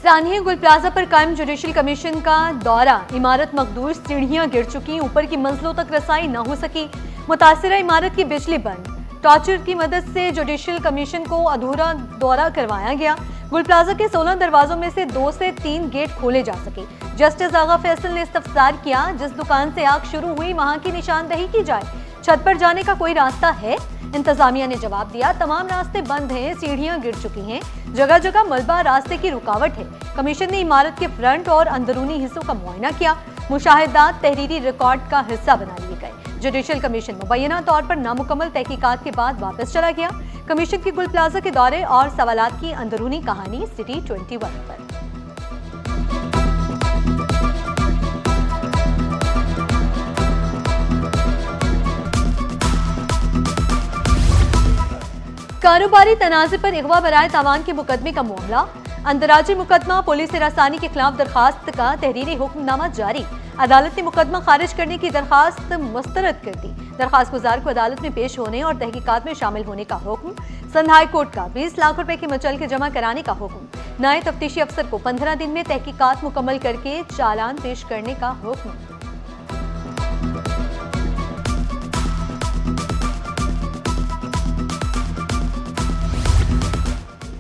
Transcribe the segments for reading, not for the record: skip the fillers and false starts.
सानिया गुल प्लाजा पर कायम जुडिशल कमीशन का दौरा। इमारत मकदूर, सीढ़ियां गिर चुकी, ऊपर की मंजिलों तक रसाई न हो सकी। मुतासिरा इमारत की बिजली बंद। टॉर्चर की मदद से जुडिशल कमीशन को अधूरा दौरा करवाया गया। गुल प्लाजा के 16 दरवाजों में से 2 से 3 गेट खोले जा सके। जस्टिस आगा फैसल ने इस्तफसार किया, जिस दुकान से आग शुरू हुई वहां की निशानदही की जाए। छत पर जाने का कोई रास्ता है? इंतजामिया ने जवाब दिया, तमाम रास्ते बंद हैं, सीढ़ियां गिर चुकी हैं, जगह जगह मलबा रास्ते की रुकावट है। कमीशन ने इमारत के फ्रंट और अंदरूनी हिस्सों का मुआयना किया। मुशाहिदात तहरीरी रिकॉर्ड का हिस्सा बना लिए गए। जुडिशल कमीशन मुबैना तौर पर नामुकम्मल तहकीकात के बाद वापस चला गया। कमीशन की गुल प्लाजा के दौरे और सवालात की अंदरूनी कहानी सिटी 21 पर। कारोबारी तनाज़े पर अगवा बराए तावान के मुकदमे का मामला। अंतर्राज्यीय मुकदमा पुलिस हिरासानी के खिलाफ दरखास्त का तहरीरी हुक्मनामा जारी। अदालत ने मुकदमा खारिज करने की दरखास्त मुस्तरद कर दी। दरखास्त गुजार को अदालत में पेश होने और तहकीकात में शामिल होने का हुक्म। संघ हाई कोर्ट का 20 लाख रुपए की मचल के जमा कराने का हुक्म। नाए तफ्तीशी अफसर को 15 दिन में तहकीकात मुकम्मल करके चालान पेश करने का हुक्म।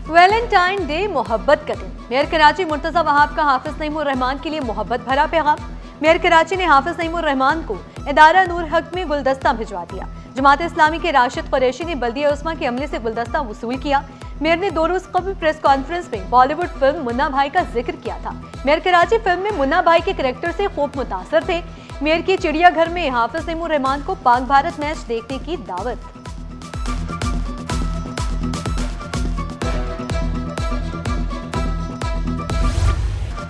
वैलेंटाइन डे मोहब्बत का दिन। मेयर कराची मुर्तजा वहाब का हाफिज नईमुर रहमान के लिए मोहब्बत भरा पैगाम। मेयर कराची ने हाफिज नईमुर रहमान को इदारा नूर हक में गुलदस्ता भिजवा दिया। जमात इस्लामी के राशिद कुरैशी ने बल्दिया उस्मा के अमले से गुलदस्ता वसूल किया। मेयर ने 2 रोज कबल प्रेस कॉन्फ्रेंस में बॉलीवुड फिल्म मुन्ना भाई का जिक्र किया था। मेयर कराची फिल्म में मुन्ना भाई के कैरेक्टर से खूब मुतासर थे। मेयर की चिड़ियाघर में हाफिज नईमुर रहमान को पाक भारत मैच देखने की दावत।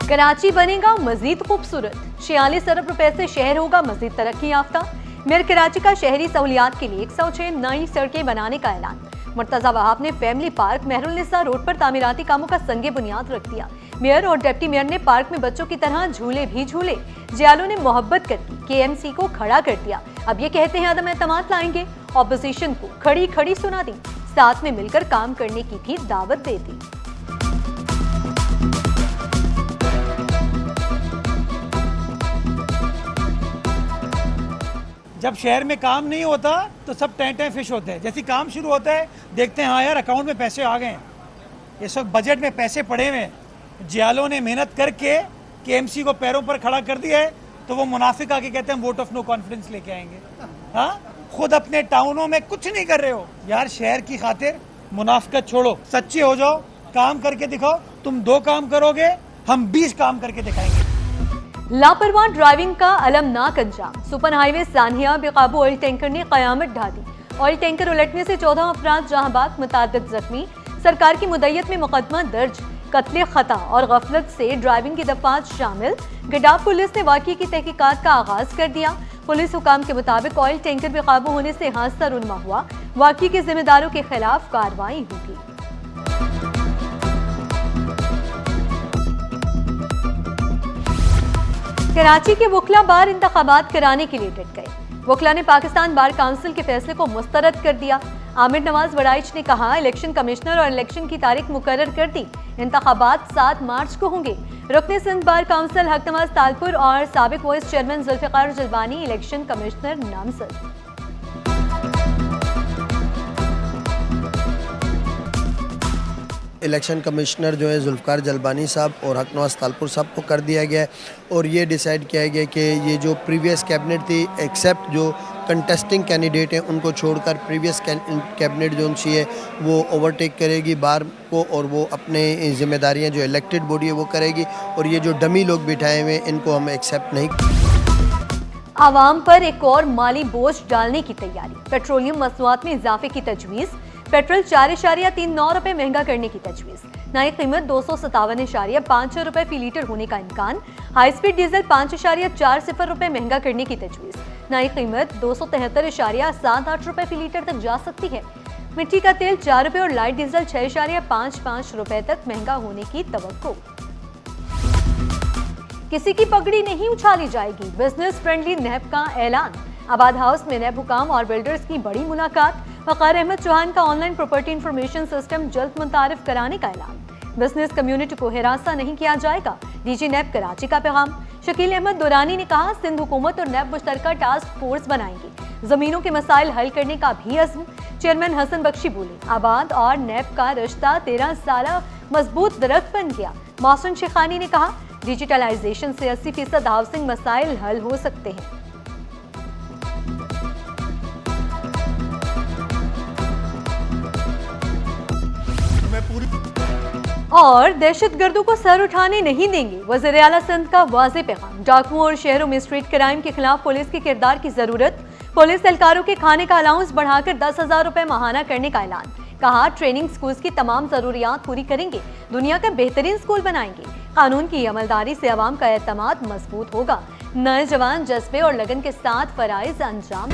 कराची बनेगा मजीद खूबसूरत। 46 अरब रुपए से शहर होगा मजीद तरक्की याफ्ता। मेयर कराची का शहरी सहूलियात के लिए 106 नई सड़कें बनाने का ऐलान। मुर्तजा वहाब ने फैमिली पार्क मेहरुलनिसा रोड पर तामीराती कामों का संगे बुनियाद रख दिया। मेयर और डिप्टी मेयर ने पार्क में बच्चों की तरह झूले भी झूले। जियालों ने मोहब्बत करके KMC को खड़ा कर दिया। अब ये कहते हैं अदम एतमाद लाएंगे। ऑपोजिशन को खड़ी खड़ी सुना दी। साथ में मिलकर काम करने की भी दावत दे दी। जब शहर में काम नहीं होता तो सब टैं फिश होते हैं। जैसे काम शुरू होता है देखते हैं हाँ यार अकाउंट में पैसे आ गए हैं, इस वक्त बजट में पैसे पड़े हुए हैं। जियालों ने मेहनत करके KMC को पैरों पर खड़ा कर दिया है, तो वो मुनाफिक आके कहते हैं वोट ऑफ नो कॉन्फिडेंस लेके आएंगे। हाँ, खुद अपने टाउनों में कुछ नहीं कर रहे हो यार। शहर की खातिर मुनाफिकत छोड़ो, सच्चे हो जाओ, काम करके दिखाओ। तुम 2 काम करोगे, हम 20 काम करके दिखाएंगे। लापरवाह ड्राइविंग का अलमनाक अंजाम। सुपर हाईवे सानिया बेकाबू ऑयल टैंकर ने कयामत ढा दी। ऑयल टैंकर उलटने से 14 अफराद जहां मुतादिद जख्मी। सरकार की मुद्दत में मुकदमा दर्ज। कत्ले खता और गफलत से ड्राइविंग की दफात शामिल। गडाफ पुलिस ने वाकये की तहकीकात का आगाज कर दिया। पुलिस हुकाम के मुताबिक ऑयल टैंकर बेकाबू होने से हादसा रुनमा हुआ। वाकये के जिम्मेदारों के खिलाफ कार्रवाई होगी। कराची के वकला बार इंतखाबात कराने के लिए डट गए। वकला ने पाकिस्तान बार काउंसिल के फैसले को मुस्तरद कर दिया। आमिर नवाज वड़ाइच ने कहा, इलेक्शन कमिश्नर और इलेक्शन की तारीख मुकर्रर कर दी। इंतखाबात 7 मार्च को होंगे। रुकने सिंध बार काउंसिल हक नवाज तालपुर और साबिक vice chairman Zulfiqar Jalbani election commissioner नामजद। इलेक्शन कमिश्नर जो है जुल्फिकार जलबानी साहब और हक नवाज तालपुर साहब को कर दिया गया और ये डिसाइड किया गया कि ये जो प्रीवियस कैबिनेट थी, एक्सेप्ट जो कंटेस्टिंग कैंडिडेट हैं उनको छोड़कर प्रीवियस कैबिनेट जो उनसी है वो ओवरटेक करेगी बार को, और वो अपने जिम्मेदारियां जो इलेक्टेड बॉडी है वो करेगी। और ये जो डमी लोग बिठाए हुए हैं इनको हम एक्सेप्ट नहीं। आवाम पर एक और माली बोझ डालने की तैयारी। पेट्रोलियम मसनूआत में इजाफे की तजवीज़। पेट्रोल 4.39 रुपए महंगा करने की तजवीज़। नई कीमत 257.5 रुपए फी लीटर होने का इम्कान। हाई स्पीड डीजल 5.40 रुपए महंगा करने की तजवीज़। नई कीमत 273.78 रुपए फी लीटर तक जा सकती है। मिट्टी का तेल 4 रुपए और लाइट डीजल 6.55 रुपए तक महंगा होने की तवक्को। किसी की पगड़ी नहीं उछाली जाएगी। बिजनेस फ्रेंडली नैब का ऐलान। आबाद हाउस में नैब हुकाम और बिल्डर्स की बड़ी मुलाकात। वक़ार अहमद चौहान का ऑनलाइन प्रॉपर्टी इंफॉर्मेशन सिस्टम जल्द मुतारिफ कराने का ऐलान। बिजनेस कम्युनिटी को हिरासा नहीं किया जाएगा, डीजी नैब कराची का पैगाम। शकील अहमद दुरानी ने कहा, सिंध हुकूमत और नैब मुश्तरका टास्क फोर्स बनाएंगे, जमीनों के मसाइल हल करने का भी अज़्म। चेयरमैन हसन बख्शी बोले, आबाद और नैब का रिश्ता 13 साल मजबूत दरख्त बन गया। मासून शेखानी ने कहा, डिजिटलाइजेशन से 80% हाउसिंग मसाइल हल हो सकते हैं। और दहशतगर्दों को सर उठाने नहीं देंगे, वज़ीर आला सिंध का वाज़ेह पैगाम। डाकुओं और शहरों में स्ट्रीट क्राइम के खिलाफ पुलिस के किरदार की जरूरत। पुलिस एहलकारों के खाने का अलाउंस बढ़ाकर 10,000 रुपए माहाना करने का ऐलान। कहा, ट्रेनिंग स्कूल्स की तमाम जरूरियात पूरी करेंगे, दुनिया का बेहतरीन स्कूल बनाएंगे। कानून की अमलदारी से अवाम का एतमाद मजबूत होगा। नए जवान जज्बे और लगन के साथ फराइज अंजाम